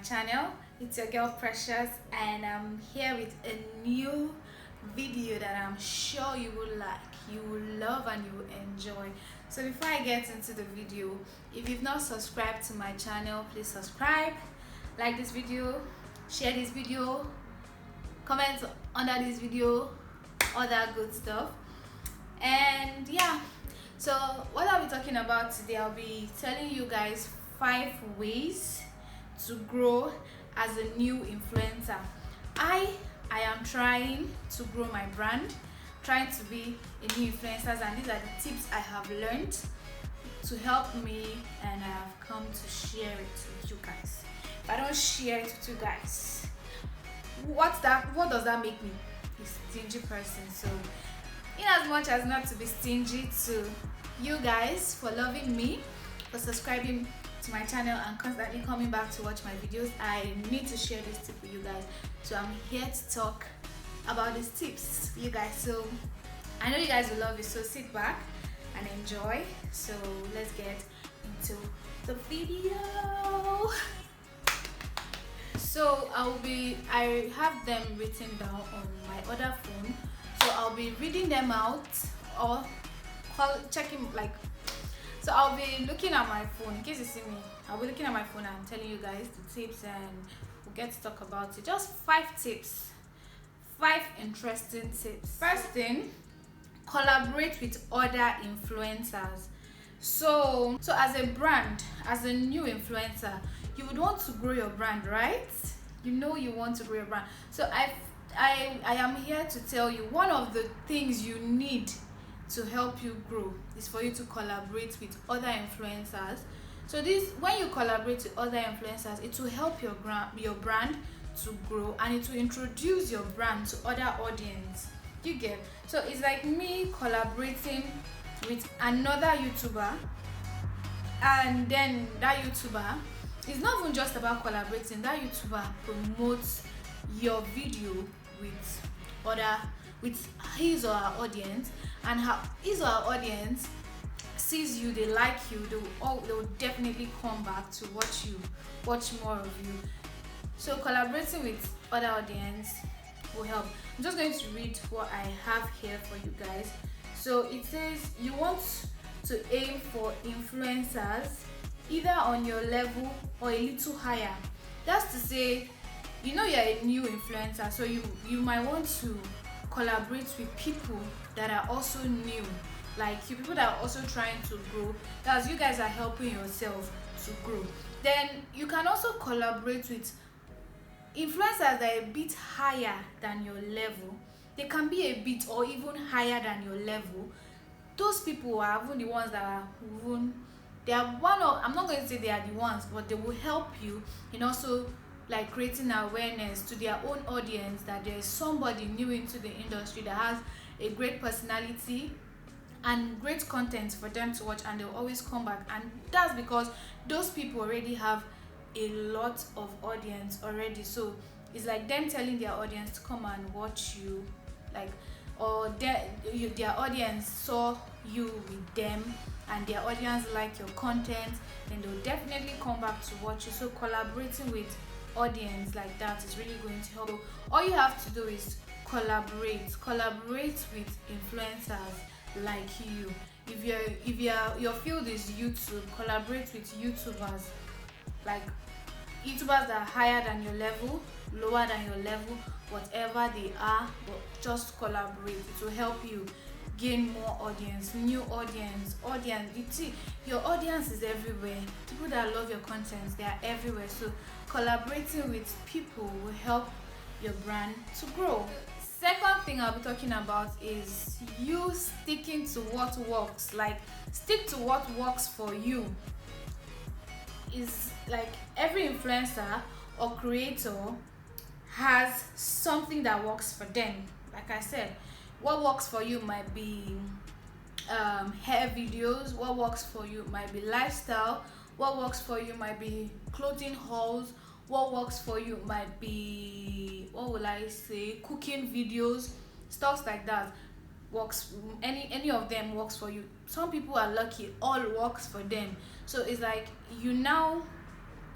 channel. It's your girl Precious, and I'm here with a new video that I'm sure you will like, you will love, and you will enjoy. So before I get into the video, if you've not subscribed to my channel, please subscribe, like this video, share this video, comment under this video, all that good stuff. And yeah, so what I'll be talking about today, I'll be telling you guys 5 ways to grow as a new influencer. I am trying to grow my brand, trying to be a new influencer, and these are the tips I have learned to help me, and I have come to share it with you guys. If I don't share it with you guys, what does that make me? A stingy person. So in as much as not to be stingy to you guys for loving me, for subscribing to my channel and constantly coming back to watch my videos, I need to share this tip with you guys. So I'm here to talk about these tips, you guys. So I know you guys will love it, so sit back and enjoy. So let's get into the video. So I have them written down on my other phone, so I'll be reading them out or checking, like, so I'll be looking at my phone. In case you see me, I'll be looking at my phone and telling you guys the tips, and we'll get to talk about it. Just 5 tips, 5 interesting tips. First thing, collaborate with other influencers. So as a brand, as a new influencer, you would want to grow your brand, right? You know you want to grow your brand. So I am here to tell you, one of the things you need to help you grow is for you to collaborate with other influencers. So this, when you collaborate with other influencers, it will help your brand to grow, and it will introduce your brand to other audience. You get? So it's like me collaborating with another YouTuber, and then that YouTuber, it's not even just about collaborating. That YouTuber promotes your video with his or her audience, and his or her audience sees you, they like you, they will definitely come back to watch more of you. So collaborating with other audience will help. I'm just going to read what I have here for you guys. So it says you want to aim for influencers either on your level or a little higher. That's to say, you know, you're a new influencer, so you might want to collaborate with people that are also new, like you people that are also trying to grow. That's, you guys are helping yourself to grow. Then you can also collaborate with influencers that are a bit higher than your level. They can be a bit or even higher than your level. Those people are even the ones that are even, they are one of, I'm not going to say they are the ones, but they will help you in also like creating awareness to their own audience that there is somebody new into the industry that has a great personality and great content for them to watch, and they'll always come back. And that's because those people already have a lot of audience already. So it's like them telling their audience to come and watch you, like, or their audience saw you with them and their audience like your content, then they'll definitely come back to watch you. So collaborating with audience like that is really going to help. All you have to do is collaborate with influencers like you. If your field is YouTube, collaborate with YouTubers, like YouTubers that are higher than your level, lower than your level, whatever they are, but just collaborate. It will help you gain more audience, new audience. You see, your audience is everywhere. People that love your content, they are everywhere. So collaborating with people will help your brand to grow. Second thing I'll be talking about is you sticking to what works. Like, stick to what works for you. Is like every influencer or creator has something that works for them. Like I said, what works for you might be hair videos, what works for you might be lifestyle, what works for you might be clothing hauls, what works for you might be, what will I say, cooking videos, stuff like that. Works, any of them works for you. Some people are lucky, all works for them. So it's like you now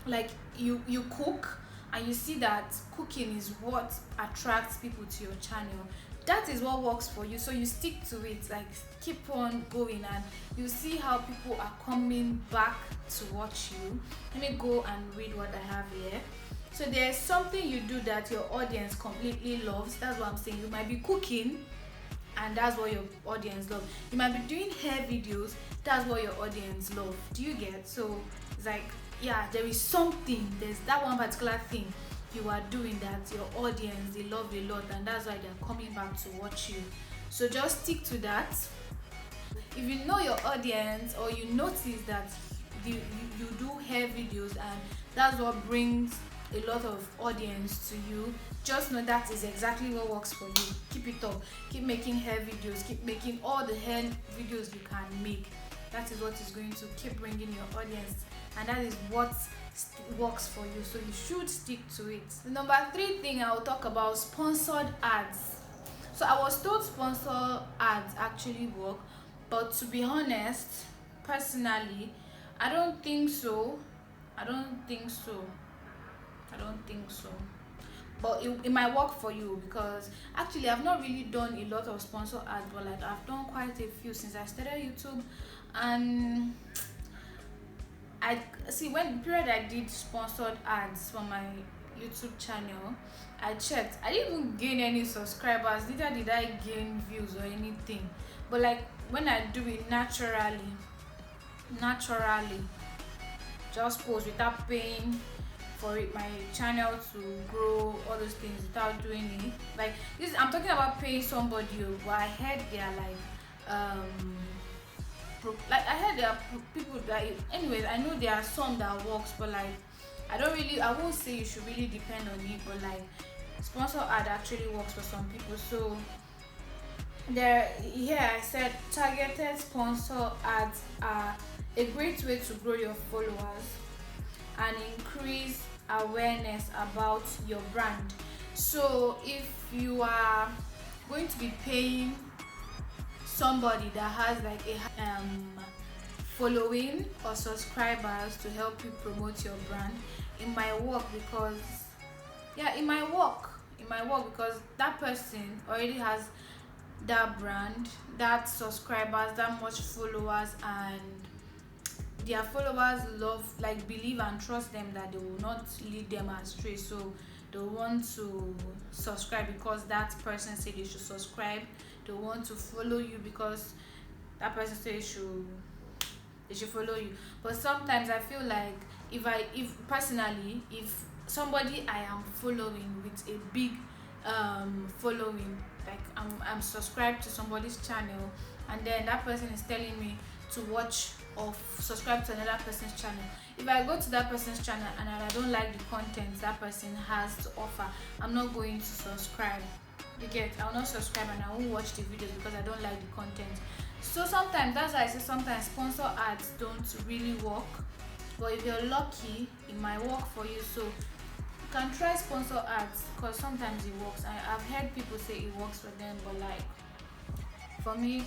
like you cook and you see that cooking is what attracts people to your channel, that is what works for you, so you stick to it, like keep on going, and you see how people are coming back to watch you. Let me go and read what I have here. So there's something you do that your audience completely loves. That's what I'm saying. You might be cooking and that's what your audience love. You might be doing hair videos, that's what your audience love. Do you get? So it's like, yeah, there is something, there's that one particular thing you are doing that your audience they love a lot, and that's why they're coming back to watch you. So just stick to that. If you know your audience, or you notice that you do hair videos and that's what brings a lot of audience to you, just know that is exactly what works for you. Keep it up, keep making hair videos, keep making all the hair videos you can make. That is what is going to keep bringing your audience, and that is what works for you, so you should stick to it. The number 3 thing I'll talk about, sponsored ads. So I was told sponsored ads actually work, but to be honest, personally, I don't think so. I don't think so. I don't think so. But it might work for you, because actually I've not really done a lot of sponsor ads, but like I've done quite a few since I started YouTube. And I see, when the period I did sponsored ads for my YouTube channel, I checked, I didn't even gain any subscribers, neither did I gain views or anything. But like when I do it naturally, just post without paying for it, my channel to grow, all those things, without doing it. Like this, I'm talking about paying somebody, but I heard they're like I heard there are people that, anyways, I know there are some that works, but like I won't say you should really depend on it, but like sponsor ad actually works for some people. So there, here I said targeted sponsor ads are a great way to grow your followers and increase awareness about your brand. So if you are going to be paying somebody that has like a following or subscribers to help you promote your brand, it might work, because it might work because that person already has that brand, that subscribers, that much followers, and their followers love, like believe and trust them that they will not lead them astray, so they want to subscribe because that person said they should subscribe. They want to follow you because that person said they should follow you. But sometimes I feel like if personally, if somebody I am following with a big following, like I'm subscribed to somebody's channel, and then that person is telling me to watch or subscribe to another person's channel, if I go to that person's channel and I don't like the content that person has to offer, I'm not going to subscribe. You get? I will not subscribe and I won't watch the videos because I don't like the content. So sometimes, that's why I say sometimes sponsor ads don't really work, but if you're lucky, it might work for you. So you can try sponsor ads, because sometimes it works. I've heard people say it works for them, but like for me,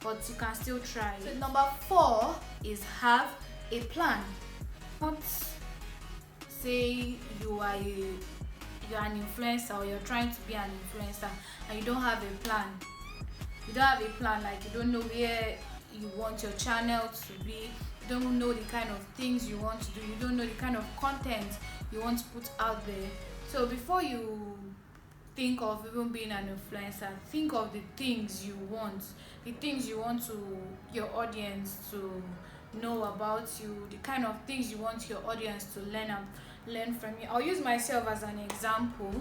but you can still try. So number 4 is have a plan. Not say you're an influencer, or you're trying to be an influencer and you don't have a plan. Like you don't know where you want your channel to be, you don't know the kind of things you want to do, you don't know the kind of content you want to put out there. So before you think of even being an influencer, think of the things you want to your audience to know about you, the kind of things you want your audience to learn from you. I'll use myself as an example.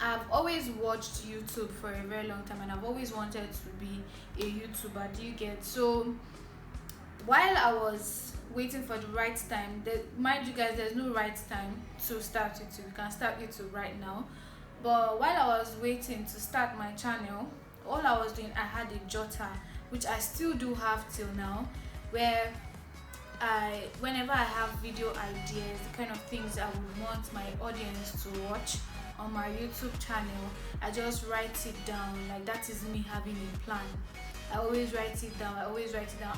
I've always watched YouTube for a very long time, and I've always wanted to be a YouTuber. Do you get? So while I was waiting for the right time, mind you guys, there's no right time to start YouTube. You can start YouTube right now. But while I was waiting to start my channel, all I was doing, I had a jotter, which I still do have till now, where whenever I have video ideas, the kind of things I would want my audience to watch on my YouTube channel, I just write it down. Like, that is me having a plan. I always write it down,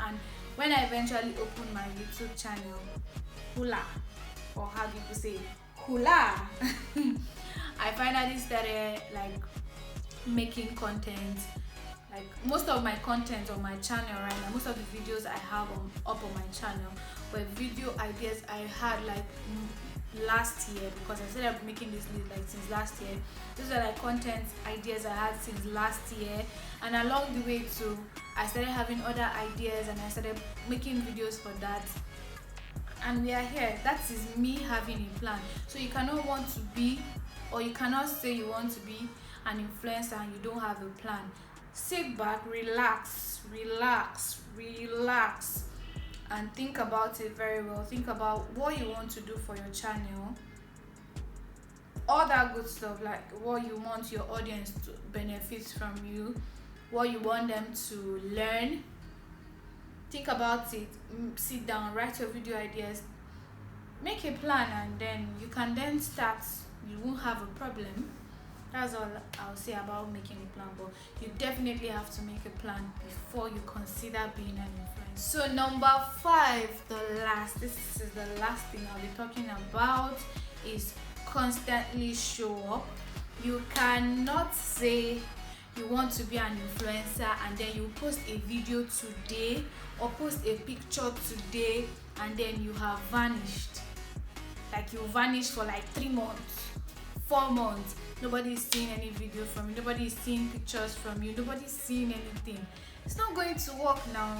and when I eventually open my YouTube channel, voila, or how people say hula. I finally started like making content. Like most of my content on my channel right now, most of the videos I have up on my channel were video ideas I had like last year, because I started making this list like since last year. Those are like content ideas I had since last year, and along the way too I started having other ideas and I started making videos for that, and we are here. That is me having a plan. So you cannot want to be, or you cannot say you want to be an influencer and you don't have a plan. Sit back, relax, and think about it very well. Think about what you want to do for your channel, all that good stuff, like what you want your audience to benefit from you, what you want them to learn. Think about it. Sit down, write your video ideas, make a plan, and then you can then start. You won't have a problem. That's all I'll say about making a plan, but you definitely have to make a plan before you consider being an influencer. So number 5, this is the last thing I'll be talking about, is constantly show up. You cannot say you want to be an influencer and then you post a video today or post a picture today and then you have vanished. Like you vanished for like 3 months, 4 months. Nobody's seeing any video from you, nobody's seeing pictures from you, nobody's seeing anything. It's not going to work now.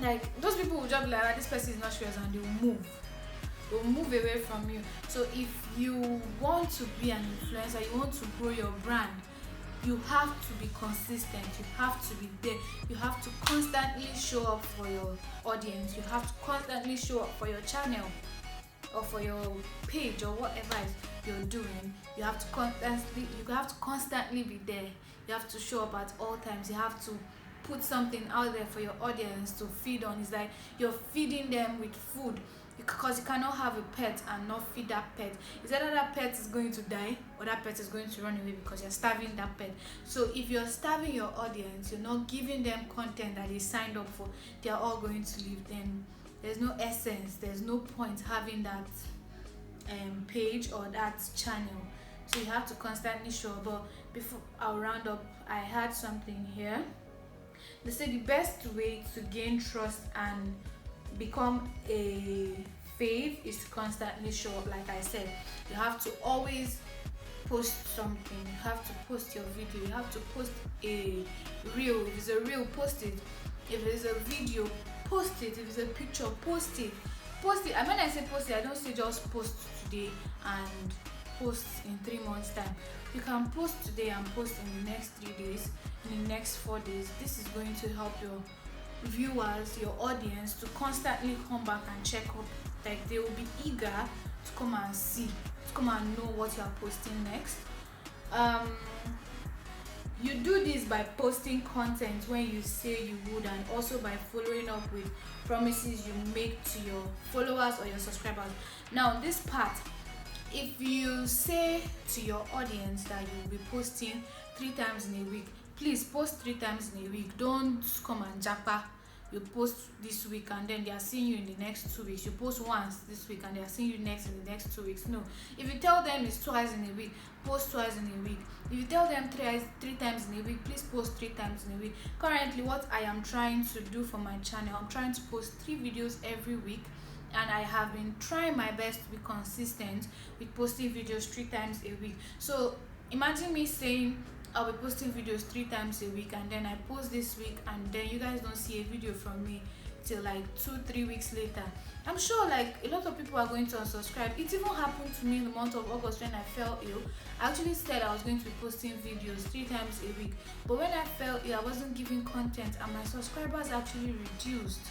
Like those people will just be like, this person is not serious, and they'll move away from you. So if you want to be an influencer, you want to grow your brand, you have to be consistent, you have to be there, you have to constantly show up for your audience, you have to constantly show up for your channel or for your page or whatever you're doing. You have to constantly be there. You have to show up at all times. You have to put something out there for your audience to feed on. It's like you're feeding them with food, because you cannot have a pet and not feed that pet. Is either that pet is going to die or that pet is going to run away because you're starving that pet. So if you're starving your audience, you're not giving them content that they signed up for, they're all going to leave. Then there's no essence, there's no point having that page or that channel. So you have to constantly show up. But before I'll round up, I had something here. They say the best way to gain trust and become a fave is to constantly show up. Like I said, you have to always post something. You have to post your video. You have to post a reel. If it's a reel, post it. If it's a video, post it. If it's a picture, post it. Post it. And when I say post it, I don't say just post today and post in 3 months time. You can post today and post in the next 3 days, in the next 4 days. This is going to help your viewers, your audience, to constantly come back and check up. Like they will be eager to come and see, to come and know what you are posting next. You do this by posting content when you say you would, and also by following up with promises you make to your followers or your subscribers. Now this part, if you say to your audience that you'll be posting 3 times in a week, please post 3 times in a week. Don't come and japa. You post this week and then they are seeing you in the next 2 weeks. You post once this week and they are seeing you next in the next 2 weeks. No. If you tell them it's twice in a week, post twice in a week. If you tell them 3 times in a week, please post 3 times in a week. Currently, what I am trying to do for my channel, I'm trying to post 3 videos every week. And I have been trying my best to be consistent with posting videos 3 times a week. So imagine me saying I'll be posting videos 3 times a week, and then I post this week and then you guys don't see a video from me till like 2-3 weeks later. I'm sure like a lot of people are going to unsubscribe. It even happened to me in the month of August when I fell ill. I actually said I was going to be posting videos 3 times a week, but when I fell ill, I wasn't giving content and my subscribers actually reduced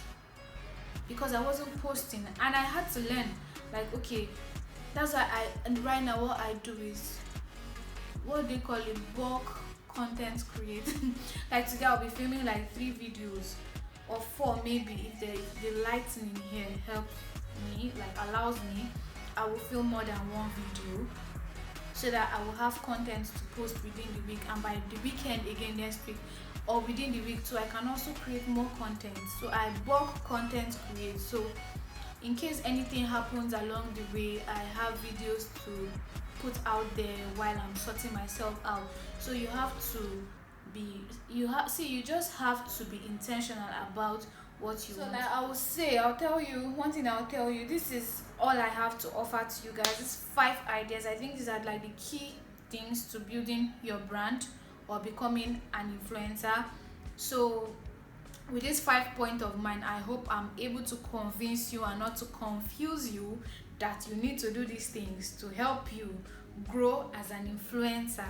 because I wasn't posting, and I had to learn, like, okay, that's why and right now what I do is what they call it, bulk content create. Like today I'll be filming like 3 videos or 4 maybe. If the lighting here helps me, like allows me, I will film more than 1 video so that I will have content to post within the week, and by the weekend again next week or within the week too, I can also create more content. So I bulk content create. So in case anything happens along the way, I have videos to put out there while I'm sorting myself out. So you have to be, you just have to be intentional about what you want. Like I will say, I'll tell you one thing. I'll tell you, this is all I have to offer to you guys. These 5 ideas, I think these are like the key things to building your brand or becoming an influencer. So with this 5 point of mine, I hope I'm able to convince you and not to confuse you that you need to do these things to help you grow as an influencer,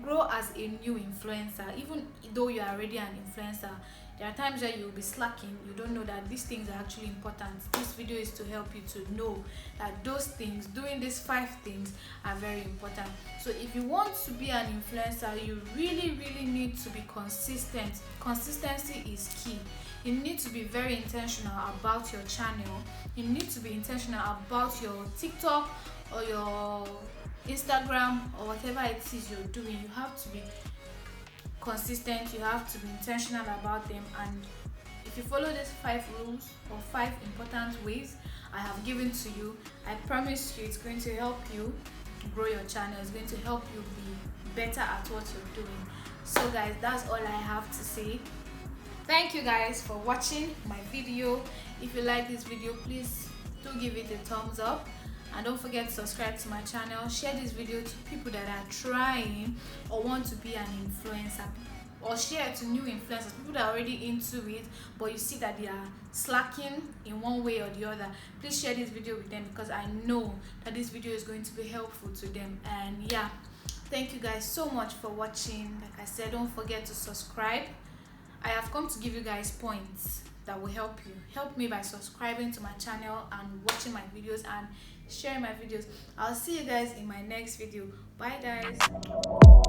grow as a new influencer. Even though you are already an influencer, there are times where you'll be slacking, you don't know that these things are actually important. This video is to help you to know that those things, doing these 5 things, are very important. So if you want to be an influencer, you really need to be consistent. Consistency is key. You need to be very intentional about your channel. You need to be intentional about your TikTok or your Instagram or whatever it is you're doing. You have to be consistent, you have to be intentional about them. And if you follow these 5 rules or 5 important ways I have given to you, I promise you it's going to help you grow your channel. It's going to help you be better at what you're doing. So guys, that's all I have to say. Thank you guys for watching my video. If you like this video, please do give it a thumbs up, and don't forget to subscribe to my channel. Share this video to people that are trying or want to be an influencer, or share it to new influencers, people that are already into it but you see that they are slacking in one way or the other. Please share this video with them, because I know that this video is going to be helpful to them. And yeah, thank you guys so much for watching. Like I said, don't forget to subscribe. I have come to give you guys points that will help you. Help me by subscribing to my channel and watching my videos and sharing my videos. I'll see you guys in my next video. Bye guys.